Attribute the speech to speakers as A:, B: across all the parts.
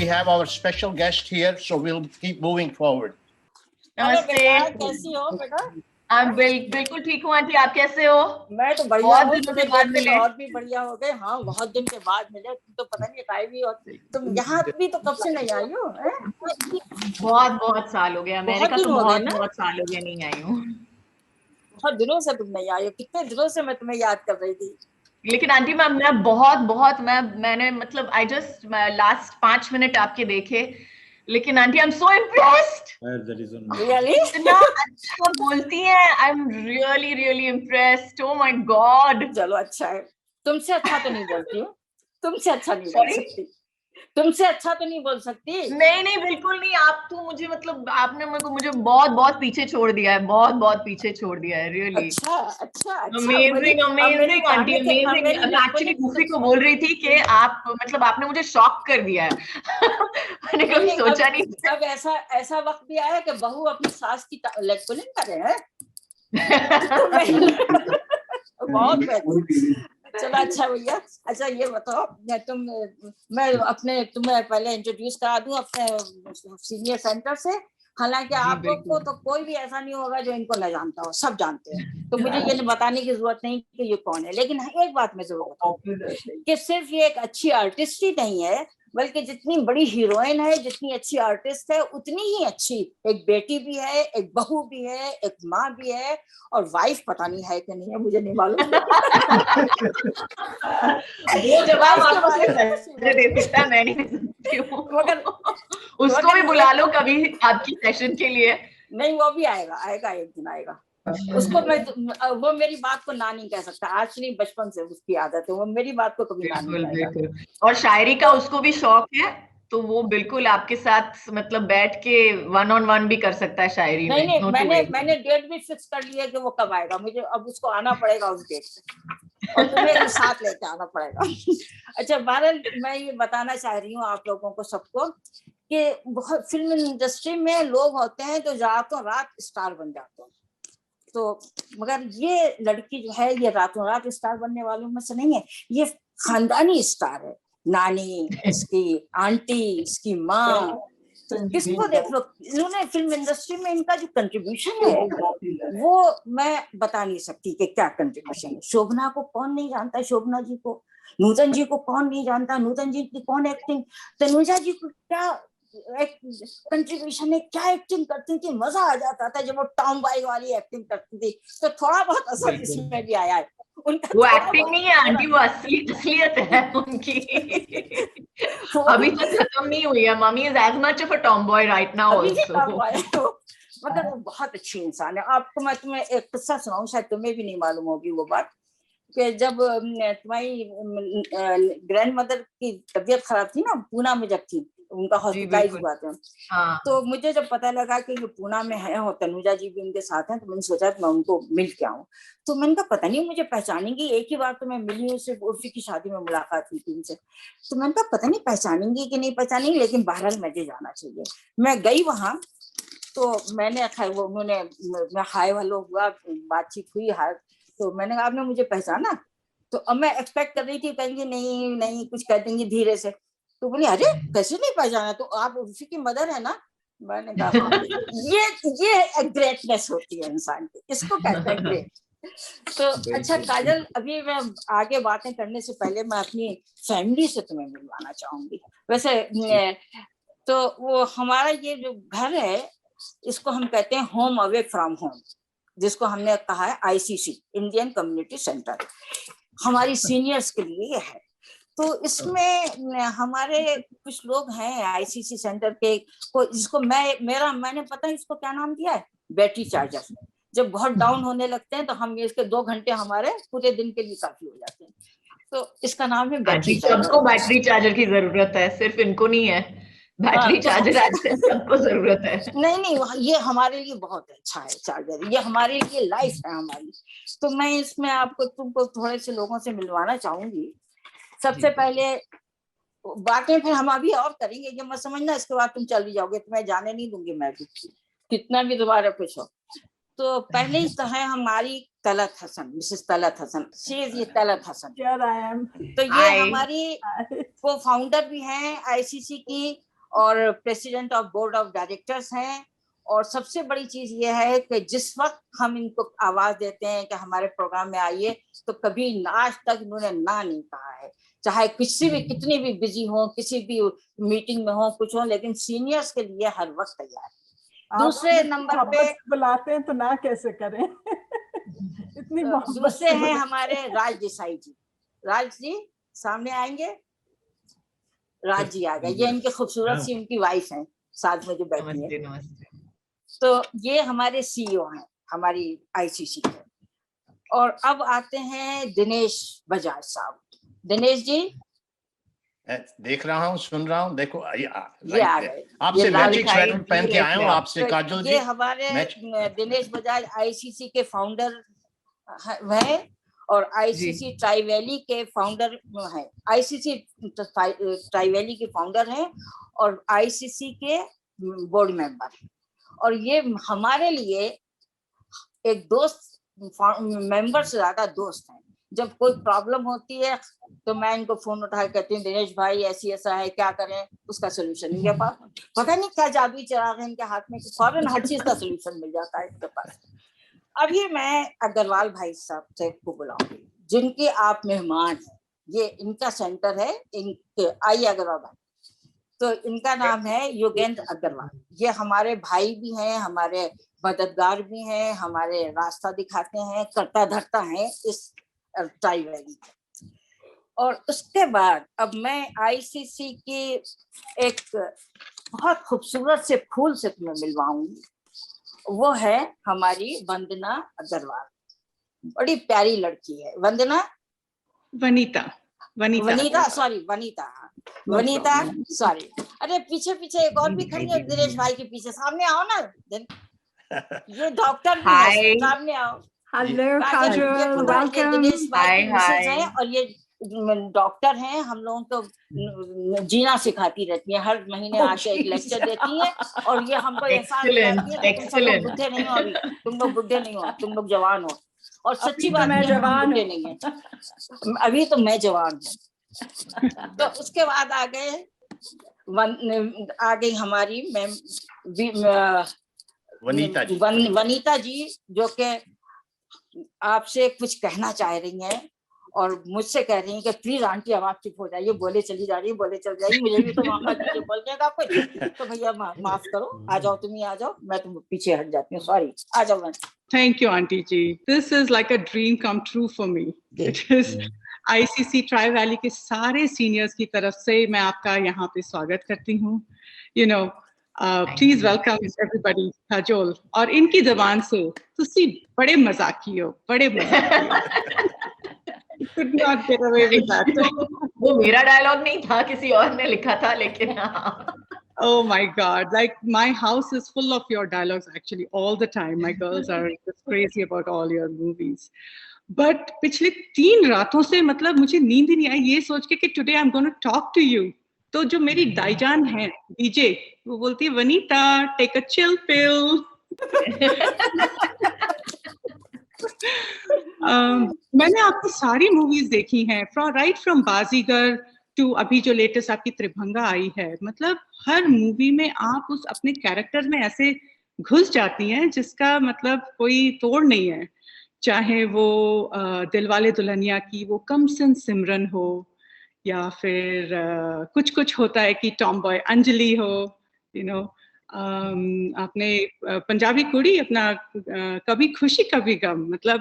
A: we have our special guest here, so we'll keep moving forward.
B: नमस्ते,
C: कैसी हो बेटा?
B: आप बिल्कुल ठीक हूँ आंटी, आप कैसे हो?
C: मैं तो बढ़िया
B: बहुत
C: हूँ,
B: दिनों के
C: तुम्हें
B: बाद
C: देख के
B: मिले।
C: तो और भी बढ़िया हो गए। हाँ, बहुत दिन के बाद मिले, तुम तो पता नहीं टाइम ही। और तुम यहाँ भी तो कब से नहीं आई हो?
B: बहुत साल हो गया, अमेरिका तो बहुत साल हो गया नहीं आई हूँ।
C: बहुत दिनों से तुम नहीं आई हो, कितने दिनों से मैं तुम्हें याद कर रही थी।
B: लेकिन आंटी मैं बहुत मैंने मतलब आई जस्ट लास्ट 5 मिनट आपके देखे, लेकिन aunty I am so impressed.
C: Really?
B: इतना अच्छा बोलती हैं, I am really impressed. Oh my God.
C: चलो अच्छा है, तुमसे अच्छा तो नहीं बोलती हूँ, तुमसे अच्छा नहीं बोल
B: Sorry?
C: सकती, तुमसे अच्छा तो नहीं बोल सकती।
B: नहीं बिल्कुल नहीं। आप तो मुझे मतलब आपने मुझे बहुत पीछे छोड़ दिया है, बहुत पीछे छोड़ दिया है, रियली।
C: अच्छा
B: अमेजिंग आंटी, अमेजिंग। मैं एक्चुअली दूसरी को बोल रही थी कि आप मतलब आपने मुझे शॉक कर दिया है। मैंने कभी सोचा नहीं।
C: अब ऐसा वक्त भी आया कि बहू अपनी सास की लेग पुलिंग करे हैं। बहुत बेहतर। चलो अच्छा भैया, अच्छा ये बताओ, मैं तुम्हें पहले इंट्रोड्यूस करा दूं अपने सीनियर सेंटर से। हालांकि आप लोग को तो कोई भी ऐसा नहीं होगा जो इनको न जानता हो, सब जानते हैं, तो मुझे ये बताने की जरूरत नहीं कि ये कौन है। लेकिन एक बात मैं जरूर बताऊं कि सिर्फ ये एक अच्छी आर्टिस्ट ही नहीं है, बल्कि जितनी बड़ी हीरोइन है, जितनी अच्छी आर्टिस्ट है, उतनी ही अच्छी एक बेटी भी है, एक बहू भी है, एक माँ भी है, और वाइफ पता नहीं है कि नहीं है, मुझे नहीं मालूम।
B: वो जवाब आपको दे सकता है, मैं नहीं दे सकती हूँ। मगर उसको भी बुला लो कभी आपकी सेशन के लिए।
C: नहीं, वो भी आएगा एक दिन आएगा। उसको वो मेरी बात को ना नहीं कह सकता, आज नहीं, बचपन से उसकी आदत है, वो मेरी बात को कभी ना नहीं कहेगा।
B: और शायरी का उसको भी शौक है, तो वो बिल्कुल आपके साथ मतलब बैठ के 1-on-1 भी कर सकता है शायरी में।
C: नहीं, मैंने डेट भी फिक्स कर लिया कि वो कब आएगा। मुझे अब उसको आना पड़ेगा उस डेट से, और तुम्हें भी साथ लेके आना पड़ेगा। अच्छा बहरहाल, मैं ये बताना चाह रही हूँ आप लोगों को सबको कि बहुत फिल्म इंडस्ट्री में लोग होते हैं जो रातों रात स्टार बन जाते हैं, तो मगर ये लड़की जो है ये रातों रात स्टार बनने वालों में से नहीं है, ये खानदानी स्टार है। नानी, इसकी आंटी, इसकी माँ, तो किसको देख लो, इन्होंने फिल्म इंडस्ट्री में इनका जो कंट्रीब्यूशन है वो मैं बता नहीं सकती कि क्या कंट्रीब्यूशन है। शोभना को कौन नहीं जानता, शोभना जी को, नूतन जी को कौन नहीं जानता, नूतन जी की कौन एक्टिंग, तनुजा जी को क्या कंट्रीब्यूशन है, क्या एक्टिंग करती थी, मजा आ जाता था जब वो टॉम बॉय वाली एक्टिंग करती थी। तो थोड़ा बहुत असर इसमें भी आया है उनका।
B: वो एक्टिंग नहीं है आंटी, वो असलियत है उनकी। अभी तक खत्म नहीं हुई है। Mummy is as much of a tomboy right now also.
C: मगर वो बहुत अच्छी इंसान है। आपको मैं तुम्हें एक किस्सा सुनाऊं, शायद तुम्हें भी नहीं मालूम होगी वो बात, कि जब तुम्हारी ग्रैंड मदर की तबीयत खराब थी ना, पूना में जब थी, उनका हॉस्पिटलाइज हुआ था। हाँ। तो मुझे जब पता लगा कि ये पूना में है और तनुजा जी भी उनके साथ हैं, तो मैंने सोचा कि मैं उनको मिल के आऊँ। तो मैंने कहा पता नहीं मुझे पहचानेंगी, एक ही बार तो मैं मिली हूँ, सिर्फ उर्फी की शादी में मुलाकात हुई थी उनसे। तो मैंने कहा पता नहीं पहचानेंगी कि नहीं पहचानेंगी, लेकिन बहरहाल मुझे जाना चाहिए। मैं गई वहां, तो मैंने वो उन्होंने हाय हेलो हुआ, बातचीत हुई, तो मैंने कहा आपने मुझे पहचाना? तो अब मैं एक्सपेक्ट कर रही थी कहेंगे नहीं कुछ कह देंगी धीरे से। तो बोली अरे कैसे नहीं पहचाना, तो आप उसी की मदर है ना? मैंने कहा ये ग्रेटनेस होती है इंसान की, इसको कहते हैं ग्रेट। तो अच्छा काजल, अभी मैं आगे बातें करने से पहले मैं अपनी फैमिली से तुम्हें मिलवाना चाहूंगी। वैसे तो वो हमारा ये जो घर है, इसको हम कहते हैं होम अवे फ्रॉम होम, जिसको हमने कहा है ICC, इंडियन कम्युनिटी सेंटर, हमारी सीनियर्स के लिए है। तो इसमें हमारे कुछ लोग हैं ICC सेंटर के, जिसको मैंने पता है इसको क्या नाम दिया है, बैटरी चार्जर। जब बहुत डाउन होने लगते हैं तो हम इसके 2 घंटे हमारे पूरे दिन के लिए काफी हो जाते हैं, तो इसका नाम है बैटरी चार्जर।
B: सबको बैटरी चार्जर की जरूरत है, सिर्फ इनको नहीं है। बैटरी चार्जर आजकल सबको जरूरत है।
C: नहीं, ये हमारे लिए बहुत अच्छा है चार्जर, ये हमारे लिए लाइफ है हमारी। तो मैं इसमें तुमको थोड़े से लोगों से मिलवाना चाहूंगी। सबसे पहले बातें फिर हम अभी और करेंगे, ये मत समझना इसके बाद तुम चली जाओगे, तुम्हें जाने नहीं दूंगी मैं भी, कितना भी दोबारा कुछ हो। तो पहले ही तो है हमारी तलत हसन, मिसेस तलत हसन, ये तलत हसन। तो ये हमारी को फाउंडर भी हैं ICC की, और president of board of directors हैं। और सबसे बड़ी चीज ये है कि जिस वक्त हम इनको आवाज देते हैं कि हमारे प्रोग्राम में आइए, तो कभी आज तक इन्होंने ना नहीं कहा है, चाहे किसी भी कितनी भी बिजी हो, किसी भी मीटिंग में हो, कुछ हो, लेकिन सीनियर्स के लिए हर वक्त तैयार है। दूसरे नंबर पे
D: बुलाते हैं तो ना कैसे करें। इतनी
C: दूसरे हैं हमारे राज देसाई जी। राज जी सामने आएंगे। राज जी आ गए, ये इनके खूबसूरत सी उनकी वाइफ हैं साथ में जो बैठी है। तो ये हमारे सीईओ हैं हमारी आईसीसी के। और अब आते हैं दिनेश बजाज साहब। दिनेश जी
A: देख रहा हूँ, सुन रहा हूँ, देखो
C: ये आ गए,
A: आपसे मैचिंग स्वेटर पहन के आया हूँ आपसे काजल जी।
C: ये हमारे दिनेश बजाज आईसीसी के फाउंडर हैं और आईसीसी ट्राई वैली के फाउंडर हैं। आईसीसी ट्राई वैली के फाउंडर हैं और आईसीसी के बोर्ड मेंबर। और ये हमारे लिए एक दोस्त, मेंबर से ज्यादा दोस्त हैं। जब कोई प्रॉब्लम होती है तो मैं इनको फोन उठा के कहती हूँ, दिनेश भाई ऐसी ऐसा है, क्या करें, उसका सोल्यूशन इनके पास। पता नहीं क्या जादुई चिराग है इनके हाथ में, फौरन हर चीज का सोल्यूशन मिल जाता है इनके पास। अभी मैं अग्रवाल भाई साहब से को बुलाऊंगी, जिनके आप मेहमान हैं। ये इनका सेंटर है, इनके आइए अग्रवाल भाई। तो इनका नाम है योगेंद्र अग्रवाल। ये हमारे भाई भी हैं, हमारे मददगार भी हैं, हमारे रास्ता दिखाते हैं, करता धरता है इस ट्राई वैली। और उसके बाद अब मैं आईसीसी की एक बहुत खूबसूरत से फूल से तुम्हें मिलवाऊंगी। वो है हमारी वंदना अग्रवाल। बड़ी प्यारी लड़की है वंदना। वनीता सॉरी। अरे पीछे पीछे एक और भी खड़ी है दिनेश भाई के पीछे, सामने आओ ना। ये डॉक्टर भी है, सामने आओ।
D: हेलो काजल, वेलकम।
C: दिनेश भाई की मिसेज है और ये डॉक्टर हैं। हम लोगों को जीना सिखाती रहती है, हर महीने आके एक लेक्चर देती है। और ये हमको एहसास दिलाती है कि तुम लोग बुढ़े नहीं हो, अभी तुम लोग बुढ़े नहीं हो, तुम लोग जवान हो। और सच्ची बात है, हम बुढ़े नहीं है, अभी तो मैं जवान हूँ। तो उसके बाद आ गई हमारी मैम वनीता जी, जो कि आपसे कुछ कहना चाह रही हैं और मुझसे कह रही हैं कि प्लीज आंटी अब आप चुप हो जाइए, बोले चली जा रही, बोले चल जाइए, मुझे भी तो मौका दीजिए बोलने का कुछ। तो भैया माफ करो, आ जाओ, तुम ही आ जाओ, मैं तुम पीछे हट जाती हूँ, सॉरी, आ जाओ ma'am.
E: Thank you, Auntie Ji. This is like a dream come true for me. It is ICC Tri Valley के सारे seniors की तरफ से मैं आपका यहाँ पे स्वागत करती हूँ। You know, please welcome everybody, Kajol. और इनकी ज़बान से तुसी बड़े मजाकियो, बड़े मजाकियो। Could not get away with that.
B: वो मेरा डायलॉग नहीं था, किसी और ने लिखा था, लेकिन
E: Oh my God, like my house is full of your dialogues actually all the time. My girls are just crazy about all your movies. But पिछले 3 रातों से मतलब मुझे नींद ही नहीं आई ये सोच के कि today I'm going to talk to you. तो जो मेरी दाईजान है डीजे, वो बोलती है Vanita take a chill pill. मैंने आपकी सारी मूवीज देखी हैं, right from बाजीगर टू अभी जो लेटेस्ट आपकी त्रिभंगा आई है। मतलब हर मूवी में आप उस अपने कैरेक्टर में ऐसे घुस जाती हैं जिसका मतलब कोई तोड़ नहीं है। चाहे वो दिलवाले दुल्हनिया की वो कमसन सिमरन हो, या फिर कुछ कुछ होता है कि टॉम बॉय अंजलि हो, यू नो, आपने पंजाबी कुड़ी अपना कभी खुशी कभी गम, मतलब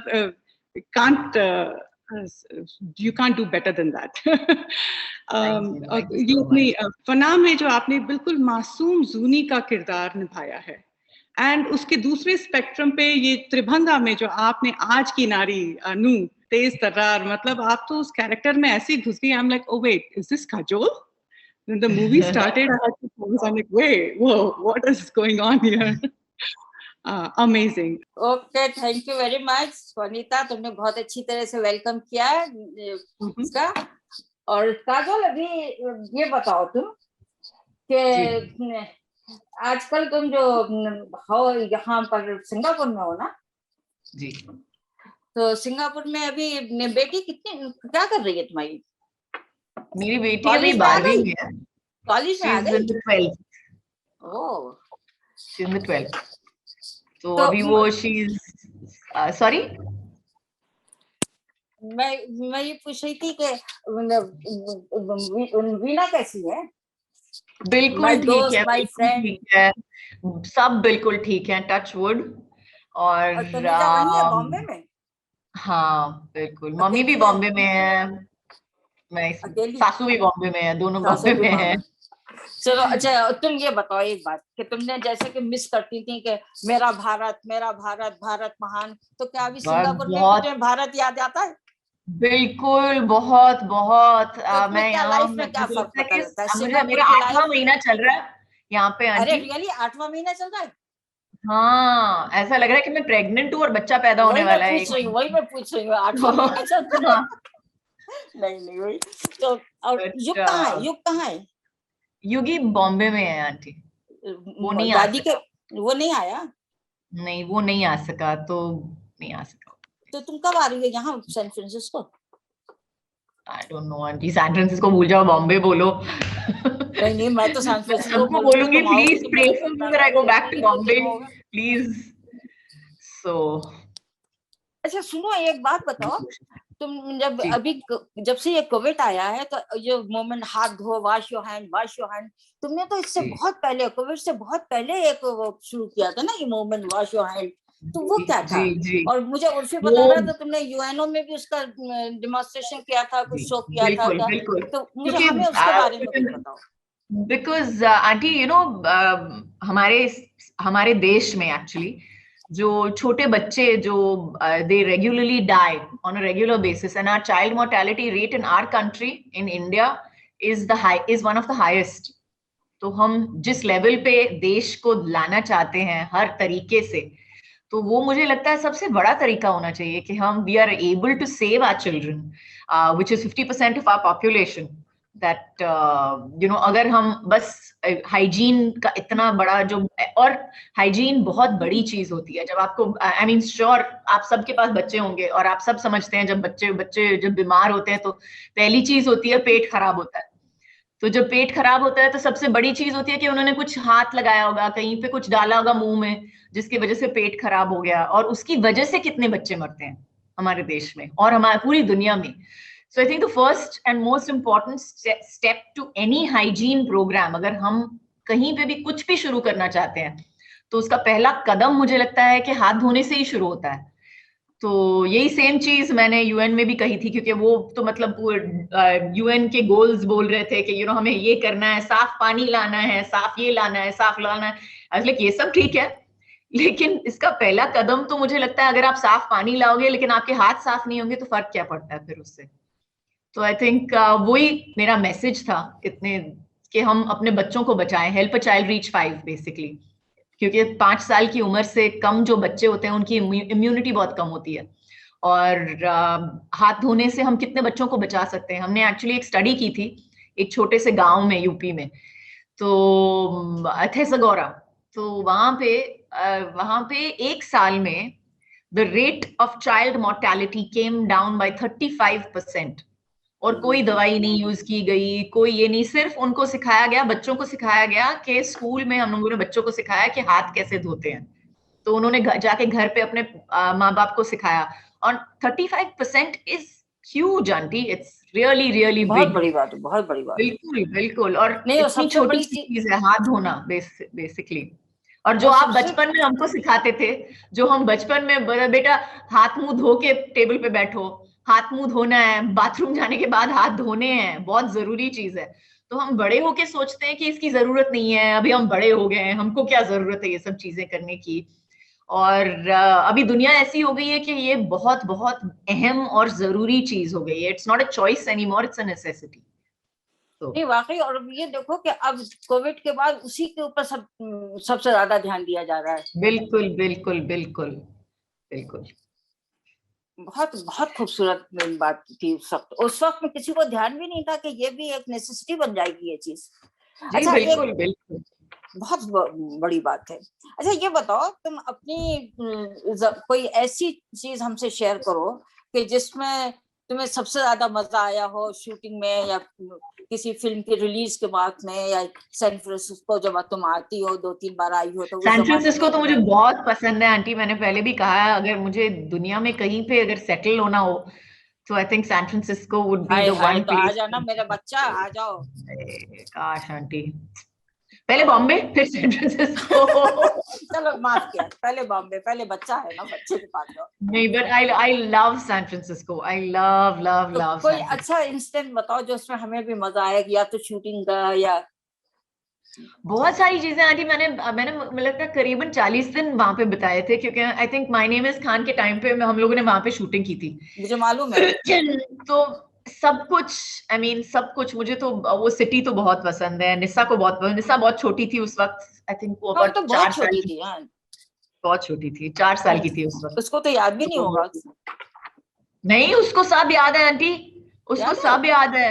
E: you can't do better than that. और ये अपनी फना में जो आपने बिल्कुल मासूम जूनी का किरदार निभाया है, एंड उसके दूसरे स्पेक्ट्रम पे ये त्रिभंगा में जो आपने आज की नारी अनु तेज तर्रार, मतलब आप तो उस कैरेक्टर में ऐसे घुस गई। I am like, oh wait, is this Kajol? When the movie started, I had to pause. I'm like, wait, whoa, what is going on here? Amazing.
C: Okay, thank you very much, Vanita, तुमने बहुत अच्छी तरह से welcome किया इसका। और काजोल, अभी ये बताओ तुम कि आजकल तुम जो हो यहाँ पर सिंगापुर में हो ना
B: जी,
C: तो सिंगापुर में अभी बेटी कितनी क्या कर रही है तुम्हारी?
B: मेरी बेटी अभी 12वीं में है।
C: कॉलेज में आ
B: she's
C: गई?
B: in the 12th.
C: Oh,
B: She's in the 12th. तो
C: तो
B: अभी वो she's sorry.
C: मैं ये पूछ रही थी कि वीना कैसी है?
B: बिल्कुल
C: My
B: ठीक
C: दोस्त,
B: है,
C: my
B: बिल्कुल
C: friend.
B: ठीक है, सब बिल्कुल ठीक है, टच वुड।
C: और
B: और
C: तनुजा वही है बॉम्बे में?
B: हाँ बिल्कुल, मम्मी भी
C: अकेली है?
B: बॉम्बे में है, मैं
C: अकेली?
B: सासू भी बॉम्बे में है, दोनों
C: सासू
B: बॉम्बे
C: भी
B: में
C: वहाँ
B: है।
C: है। चलो अच्छा, तुम ये बताओ एक बात कि तुमने जैसे कि मिस करती थी कि मेरा भारत, भारत महान, तो क्या अभी सिंगापुर में भी
B: बहुत
C: तुम्हें भारत याद आता है?
B: बिल्कुल, बहुत बहुत
C: तो तुम्हें
B: मैं
C: क्या
B: यहाँ,
C: लाइफ में क्या
B: मुझे
C: फर्क
B: लगता है
C: पता
B: कि
C: लगता है
B: मेरा
C: सिंगापुर
B: मेरा
C: की
B: 8वां
C: लाइफ?
B: महीना चल रहा है यहाँ पे
C: अरे
B: आंटी।
C: रियली 8वां महीना चल रहा है?
B: हाँ, ऐसा लग रहा है कि मैं प्रेग्नेंट हूँ और बच्चा पैदा होने वाला है एक
C: वही मैं पूछ रही हूँ 8वां महीना चल रहा है?
B: हाँ,
C: नहीं वही तो। और युग
B: but,
C: कहाँ है? युग कहाँ है?
B: युगी बॉम्बे में है आंटी, वो नहीं आ
C: दादी के
B: सका।
C: वो नहीं आया?
B: नहीं, वो नहीं आ सका, तो नहीं आ सका।
C: तो तुम कब आ रही हो यहाँ San Francisco?
B: I don't know aunty, San Francisco भूल जाओ, बॉम्बे बोलो।
C: नहीं मैं तो सैन
B: मैं
C: फ्रांसिस्को
B: सबको
C: बोलूंगी,
B: बोलूंगी
C: तुम आओगी
B: प्लीज
C: तो
B: प्रे
C: मैं
B: for me that I go back to Bombay,
C: तुम होगा।
B: प्लीज। सो
C: अच्छा सुनो, एक बात बताओ, तुम जब से ये कोविड आया है तो ये मोमेंट हाथ धो, वॉश योर हैंड, तुमने तो इससे बहुत पहले, कोविड से बहुत पहले एक वो शुरू किया था ना, ये मोमेंट वॉश योर हैंड, तो वो क्या था?
B: जी
C: और मुझे उर्फी बता रहा था तुमने यूएनओ में भी उसका डेमोन्स्ट्रेशन किया था, कुछ शो किया था
B: बिल्कुल
C: क्या?
B: बिल्कुल,
C: तो मुझे हमें उसके बारे में कुछ बताओ।
B: बिकॉज आंटी यू नो, हमारे हमारे देश में एक्चुअली जो छोटे बच्चे जो they regularly die on a regular basis, and our child mortality rate in our country in India is one of the highest. तो हम जिस लेवल पे देश को लाना चाहते हैं हर तरीके से, तो वो मुझे लगता है सबसे बड़ा तरीका होना चाहिए कि हम we are able to save our children, which is 50% of our population, that you know, अगर हम बस हाइजीन का इतना बड़ा जो, और हाइजीन बहुत बड़ी चीज होती है। जब आपको आई मीन श्योर आप सबके पास बच्चे होंगे और आप सब समझते हैं जब बच्चे जब बीमार होते हैं तो पहली चीज होती है पेट खराब होता है। तो जब पेट खराब होता है तो सबसे बड़ी चीज होती है कि उन्होंने कुछ हाथ लगाया होगा, कहीं पे कुछ डाला होगा मुंह में, जिसकी वजह से पेट खराब हो गया, और उसकी वजह से कितने बच्चे मरते हैं हमारे देश में और हमारी पूरी दुनिया में। So I think the first and most important step to any hygiene program, अगर हम कहीं पे भी कुछ भी शुरू करना चाहते हैं, तो उसका पहला कदम मुझे लगता है कि हाथ धोने से ही शुरू होता है। तो यही सेम चीज मैंने यूएन में भी कही थी, क्योंकि वो तो मतलब यूएन के गोल्स बोल रहे थे कि यू नो हमें ये करना है, साफ पानी लाना है, साफ ये लाना है, साफ लाना है। लाइक ये सब ठीक है, लेकिन इसका पहला कदम तो मुझे लगता है अगर आप साफ पानी लाओगे लेकिन आपके हाथ साफ नहीं होंगे तो फर्क क्या पड़ता है फिर उससे। तो आई थिंक वही मेरा मैसेज था इतने, कि हम अपने बच्चों को बचाएं, help a child reach 5 basically, क्योंकि 5 साल की उम्र से कम जो बच्चे होते हैं उनकी इम्यूनिटी बहुत कम होती है, और हाथ धोने से हम कितने बच्चों को बचा सकते हैं। हमने एक्चुअली एक स्टडी की थी एक छोटे से गांव में यूपी में, तो अथेसगोरा, तो वहां पे एक साल में the rate of child mortality came down by 35%, और कोई दवाई नहीं यूज की गई, कोई ये नहीं, सिर्फ उनको सिखाया गया, बच्चों को सिखाया गया कि स्कूल में हम लोगों ने बच्चों को सिखाया कि हाथ कैसे धोते हैं, तो उन्होंने जाके घर पे अपने माँ बाप को सिखाया, और 35% is huge aunty, it's really really
C: बहुत
B: बिग।
C: बड़ी बात है, बहुत बड़ी बात।
B: बिल्कुल बिल्कुल, और
C: नहीं,
B: इतनी
C: सबसे
B: छोटी
C: बड़ी
B: सी चीज है हाथ धोना बेसिकली। और जो
C: और
B: आप
C: सबसे
B: बचपन में हमको सिखाते थे, जो हम बचपन में बेटा हाथ मुंह धो के टेबल पे बैठो, हाथ मुंह धोना है, बाथरूम जाने के बाद हाथ धोने हैं, बहुत जरूरी चीज है। तो हम बड़े होके सोचते हैं कि इसकी जरूरत नहीं है, अभी हम बड़े हो गए हैं, हमको क्या जरूरत है ये सब चीजें करने की। और अभी दुनिया ऐसी हो गई है कि ये बहुत बहुत अहम और जरूरी चीज हो गई है। It's not a choice anymore, it's a necessity.
C: नहीं वाकई, और ये देखो कि अब कोविड के बाद उसी के ऊपर सबसे ज्यादा ध्यान दिया जा रहा है।
B: बिल्कुल बिल्कुल बिल्कुल बिल्कुल।
C: बहुत बहुत खूबसूरत बात थी उस वक्त में किसी को ध्यान भी नहीं था कि ये भी एक नेसेसिटी बन जाएगी ये चीज। अच्छा,
B: बिल्कुल बिल्कुल,
C: बहुत बड़ी बात है। अच्छा ये बताओ, तुम अपनी कोई ऐसी चीज हमसे शेयर करो कि जिसमें तुम्हें सबसे ज्यादा मजा आया हो शूटिंग में, या किसी फिल्म की रिलीज के बाद में, या सैन फ्रांसिस्को जब तुम आती हो, 2-3 बार आई हो, तो उस
B: सैन
C: जमाने
B: फ्रांसिस्को
C: में
B: तो मुझे बहुत पसंद है आंटी। मैंने पहले भी कहा है, अगर मुझे दुनिया में कहीं पे अगर सेटल होना हो तो I think San Francisco would be
C: high
B: the
C: high,
B: one
C: to a
B: place.
C: जाना मेरा बच्चा, आ जाओ।
B: काश आंटी, पहले बॉम्बे फिर सैन फ्रांसिस्को।
C: चलो माफ किया, पहले बॉम्बे, पहले बच्चा है ना, बच्चे के पास जाओ।
B: नहीं, but I love San Francisco, I love love
C: to
B: love.
C: कोई अच्छा इंसिडेंट बताओ जो उसमें हमें भी मजा आया, या तो शूटिंग का, या
B: बहुत सारी चीजें आंटी। मैंने मुझे लगता है करीबन 40 दिन वहां पे बिताए थे, क्योंकि I think my name is Khan के टाइम पे हम लोगों ने वहां पे शूटिंग की थी।
C: मुझे मालूम है।
B: तो सब कुछ, आई मीन सब कुछ, मुझे तो वो सिटी तो बहुत पसंद है। निस्सा को बहुत पसंद। निस्सा बहुत छोटी थी उस वक्त, आई थिंक वो
C: हाँ,
B: about
C: तो
B: 4
C: बहुत
B: साल
C: छोटी
B: की,
C: थी। हाँ,
B: बहुत छोटी थी, 4 साल की थी उस वक्त।
C: उसको तो याद भी नहीं होगा।
B: नहीं, उसको सब याद है आंटी, उसको
C: याद है?
B: सब याद है।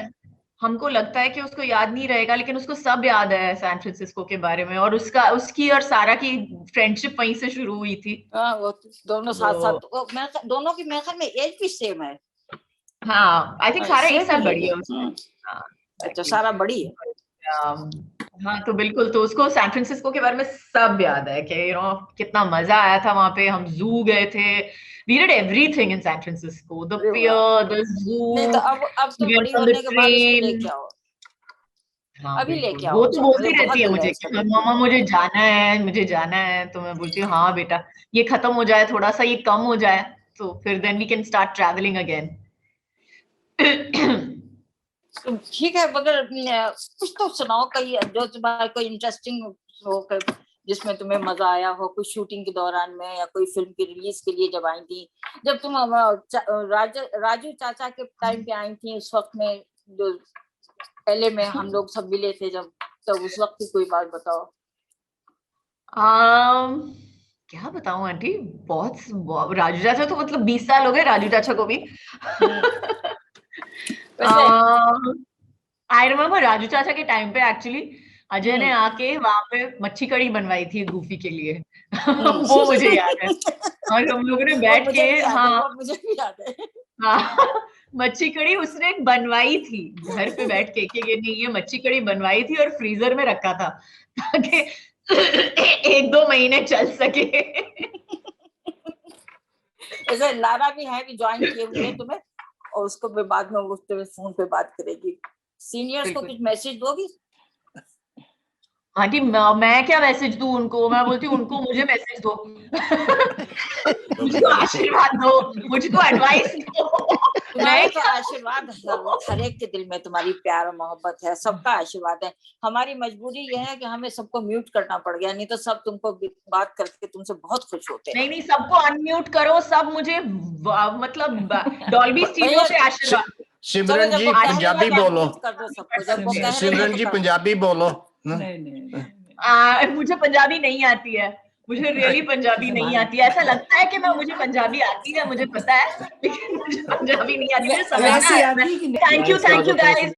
B: हमको लगता है कि उसको याद नहीं रहेगा, लेकिन उसको सब याद है सैन फ्रांसिस्को के बारे में। और उसकी और सारा की फ्रेंडशिप वहीं से शुरू हुई थी।
C: हाँ, वो दोनों साथ साथ, दोनों की मेरे ख्याल में एज भी सेम है।
B: हाँ, आई थिंक सारा एक
C: सेम
B: साल
C: ही
B: बड़ी है
C: है।
B: उससे। हाँ,
C: अच्छा,
B: exactly।
C: सारा बड़ी है।
B: हाँ, तो बिल्कुल, तो उसको सैन फ्रांसिस्को के बारे में सब याद है कि कितना मजा आया था वहां पे। हम जू गए थे, we did everything in San Francisco, the
C: अरे वाह।
B: पियर, द जू,
C: नहीं तो अब तो बड़ी
B: ऑन द
C: होने के बाद उसको
B: ट्रेन।
C: लेके आओ,
B: हाँ
C: अभी
B: बिल्कुल,
C: लेके
B: वो
C: आओ
B: तो
C: उसको,
B: बोलती
C: मुझे बहुत
B: रहती है
C: दिल है
B: मुझे
C: उसको
B: कि
C: देखने
B: मामा
C: का।
B: मुझे जाना है, मुझे जाना है। तो मैं बोलती हूँ हाँ बेटा, ये खत्म हो जाए, थोड़ा सा ये कम हो जाए, तो फिर then we can start travelling again.
C: तो ठीक है, मगर कुछ तो सुनाओ, कहीं जो तुम्हारा कोई इंटरेस्टिंग हो, जिसमें तुम्हें मजा आया हो, कोई शूटिंग के दौरान में, या कोई फिल्म की रिलीज के लिए जब आई थी, जब तुम राजू चाचा के टाइम पे आई थी, उस वक्त में जो पहले में हम लोग सब मिले थे जब, तो उस वक्त की कोई बात बताओ।
B: क्या बताऊं आंटी, राजू चाचा तो मतलब 20 साल हो गए राजू चाचा को भी।
C: वैसे
B: आई रिमेम्बर राजू चाचा के टाइम पे एक्चुअली अजय ने आके वहां पे मच्छी कड़ी बनवाई थी गूफी के लिए। वो मुझे याद है। और हम लोगों ने बैठ
C: मुझे
B: के,
C: भी याद है,
B: हाँ
C: वो मुझे भी याद है।
B: हाँ, मच्छी कड़ी उसने बनवाई थी घर पे बैठ के, कि नहीं ये मच्छी कड़ी बनवाई थी और फ्रीजर में रखा था ताकि 1-2 महीने चल सके।
C: ऐसे लारा भी है, भी ज्वाइन किए हुए तुम्हें, और उसको भी बाद में उस पे फोन पे बात करेगी। सीनियर्स को कुछ मैसेज दोगी?
B: आंटी, मैं क्या मैसेज दूं उनको? मैं बोलती हूँ उनको मुझे मैसेज दो। मुझको आशीर्वाद दो, मुझको एडवाइस दो।
C: तुम्हारे तो आशीर्वाद हर एक के दिल में, तुम्हारी प्यार और मोहब्बत है, सबका आशीर्वाद है। हमारी मजबूरी यह है कि हमें सबको म्यूट करना पड़ गया, नहीं तो सब तुमको बात करके तुमसे बहुत खुश होते हैं।
B: नहीं, सबको अनम्यूट करो, सब मुझे मतलब डॉल्बी स्टीरियो पे आशीर्वाद।
A: सिमरन जी पंजाबी बोलो,
C: कर दो सबको, जब वो कह रहे
A: सिमरन जी पंजाबी बोलो।
B: मुझे पंजाबी नहीं आती है, मुझे रियली पंजाबी नहीं आती है। ऐसा लगता है कि मुझे पंजाबी आती है, मुझे पता है, लेकिन मुझे पंजाबी नहीं आती। मुझे समझना है। Thank you guys.